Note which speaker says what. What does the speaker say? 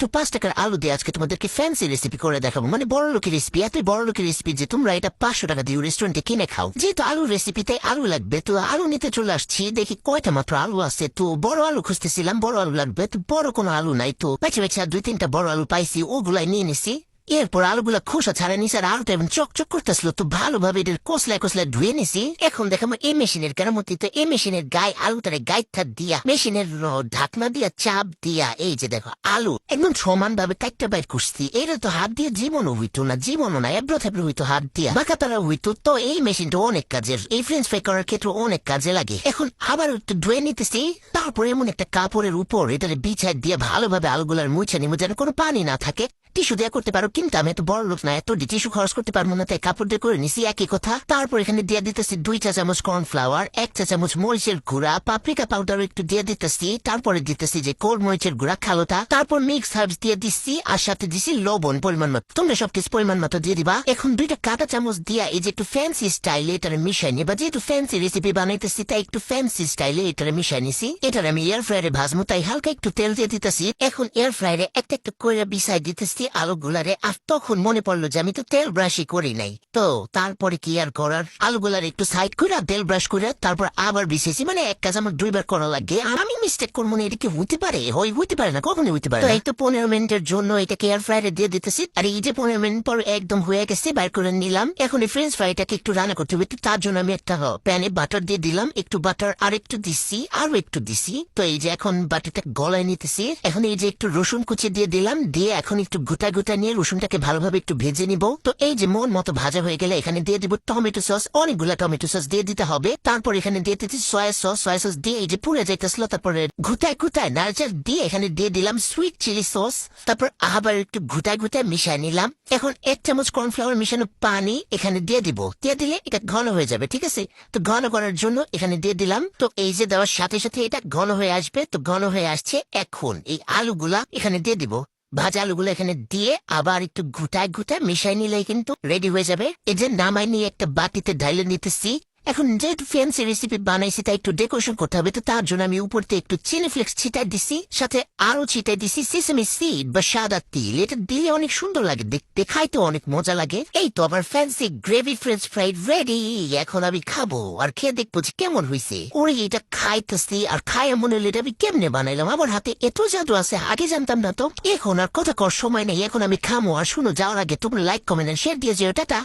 Speaker 1: মাত্র 5 টাকার আলু দিয়ে আজকে তোমাদেরকে ফ্যান্সি রেসিপি করে দেখাবো, মানে বড় লোকের রেসিপি, এতই বড় লোকের রেসিপি যে তোমরা এটা 500 টাকা দিয়ে রেস্টুরেন্টে কিনে খাও। যেহেতু আলু রেসিপিতে আলু লাগবে, তো আলু নিতে চলে আসছি। দেখি কয়টা মাত্র আলু আছে, তো বড় আলু খুঁজতেছিলাম, বড় আলু লাগবে, তো বড় কোনো আলু নাই। তো বেছে বেছে 2-3টা বড় আলু পাইছি, ওগুলাই নিয়ে নিছি। এরপর আলুগুলা খোসা ছাড়া নিছে, আর আলুটা এবং চকচক করতেছিল, তো ভালোভাবে এটার কসলায় কসলায় ধুয়ে নিছি। এখন দেখাবো এই মেশিনের কেরামতি। তো এই মেশিনের গায়ে আলুটারে গাইডটা দিয়া, মেশিনের ঢাকনা দিয়া চাপ দিয়া, এই যে দেখো আলু একদম সমান ভাবে কাটটা বাইর করছি। এটা তো হাত দিয়ে জীবনও হইতো না, জীবনও না, এবড়ো থেবড়ো হইতো হাত দিয়া, বাঁকা তারা হইতো। তো এই মেশিনটা অনেক কাজের, এই ফ্রেঞ্চ ফ্রাই করার ক্ষেত্রে অনেক কাজে লাগে। এখন আবার একটু ধুয়ে নিতেছি, তারপর এমন একটা কাপড়ের উপর এটারে বিছাই দিয়ে ভালোভাবে আলুগুলার মুছে নিব, যেন কোনো পানি না থাকে। টিস্যু দিয়ে করতে পারো, কিন্তু আমি এত বড় লোক না, এত টিস্যু খরচ করতে পারবো না, তাই কাপড় দিয়ে করে নিছি। একই কথা। তারপর এখানে দিয়ে দিতেছি 2 চা চামচ কর্নফ্লাওয়ার, 1 চা চামচ মরিচের গুঁড়া, পাপরিকা পাউডার একটু দিয়ে দিতেছি। তারপরে দিতেছি যে কোল মরিচের গুঁড়া খালোটা, তারপর মিক্স হার্বস দিয়ে দিচ্ছি, আর সাথে দিচ্ছি লবণ পরিমাণ মতো। তোমরা সবকিছু পরিমাণ মতো দিয়ে দিবা। এখন 2টা কাঁটা চামচ দিয়া এই যে একটু ফ্যান্সি স্টাইলে এটারে মিশাই নিবা। যেহেতু ফ্যান্সি রেসিপি বানাইতেছি, তাই একটু ফ্যান্সি স্টাইলে এটারে মিশাই নিছি। এটারে আমি এয়ার ফ্রায়ারে ভাজবো, তাই হালকা একটু তেল দিয়ে দিতেছি। এখন এয়ার ফ্রায়ারে একটা একটা করে বিছাই দিতেছি আলুগুলারে। আর তখন মনে পড়লো যে আমি তো তেল ব্রাশই করি নাই। তো তারপরে কি আর করার, আলুগুলার একটু সাইড করে তেল ব্রাশ করে তারপর আবার বিছেছি। মানে এক কাজ আমার 2বার করা লাগে। আমি মিস্টেক করবো না, এটা কি হইতে পারে? হইতে পারে না, কখনই হইতে পারে। তো এই তো 15 মিনিটের জন্য এটাকে এয়ার ফ্রায়ারে দিয়ে দিতেছি। আর এই যে 15 মিনিট পর একদম হয়ে গেছে, বাইর করে নিলাম। এখন এই ফ্রেঞ্চ ফ্রাইটাকে একটু রান্না করতে হবে, তার জন্য আমি একটা প্যানে বাটার দিয়ে দিলাম, একটু বাটার আর একটু দিচ্ছি, আরো একটু দিচ্ছি। তো এই যে এখন বাটারটা গলায় নিতেছি। এখন এই যে একটু রসুন কুচি দিয়ে দিলাম, দিয়ে এখন একটু গোটা গোটা নিয়ে রসুনটাকে ভালোভাবে একটু ভেজে নিব। তো এই যে মন মতো ভাজা হয়ে গেলে এখানে দিয়ে দিব টমেটো সস, অনেকগুলা টমেটো সস দিয়ে দিতে হবে। তারপর এখানে দিয়ে দিচ্ছি সয়া সস দিয়ে এই যে পুড়ে যাইতেছিল, তারপরে ঘুটায় নারকেল দিয়ে এখানে দিয়ে দিলাম সুইট চিলি সস। তারপর আবার একটু ঘুটায় মিশাই নিলাম। এখন 1 চামচ কর্নফ্লাওয়ার মিশানো পানি এখানে দিয়ে দিব, দিয়ে দিলে এটা ঘন হয়ে যাবে, ঠিক আছে? তো ঘন করার জন্য এখানে দিয়ে দিলাম। তো এই যে দেওয়ার সাথে সাথে এটা ঘন হয়ে আসবে। তো ঘন হয়ে আসছে, এখন এই আলুগুলা এখানে দিয়ে দিব। ভাজা আলুগুলো এখানে দিয়ে আবার একটু ঘুটায় মিশাই নিলেই কিন্তু রেডি হয়ে যাবে। এই যে নামাই নিয়ে একটা বাটিতে ঢাইলে নিতেছি। এখন যেহেতু ফ্যান্সি রেসিপি বানাইছি, তাই একটু ডেকোরেশন করতে হবে। তো তার জন্য আমি উপর থেকে একটু চিলি ফ্লেক্স ছিটাই দিছি, সাথে আরো ছিটাই দিছি সেসামি সিড বা সাদা তিল। এটা দিলে অনেক সুন্দর লাগে দেখতে, খাইতে অনেক মজা লাগে। এই তো আমার fancy gravy French fried ready. এখন আমি খাবো আর খেয়ে দেখবো যে কেমন হয়েছে। ওরে এটা খাইতেছি আর খায় মনে হলে এটা আমি কেমনে বানাইলাম, আমার হাতে এত জাদু আছে, আগে জানতাম না তো। এখন আর কথা কর সময় নেই, এখন আমি খামো। আর শুনো, যাওয়ার আগে তোমরা লাইক কমেন্ট শেয়ার দিয়ে যেও। টাটা।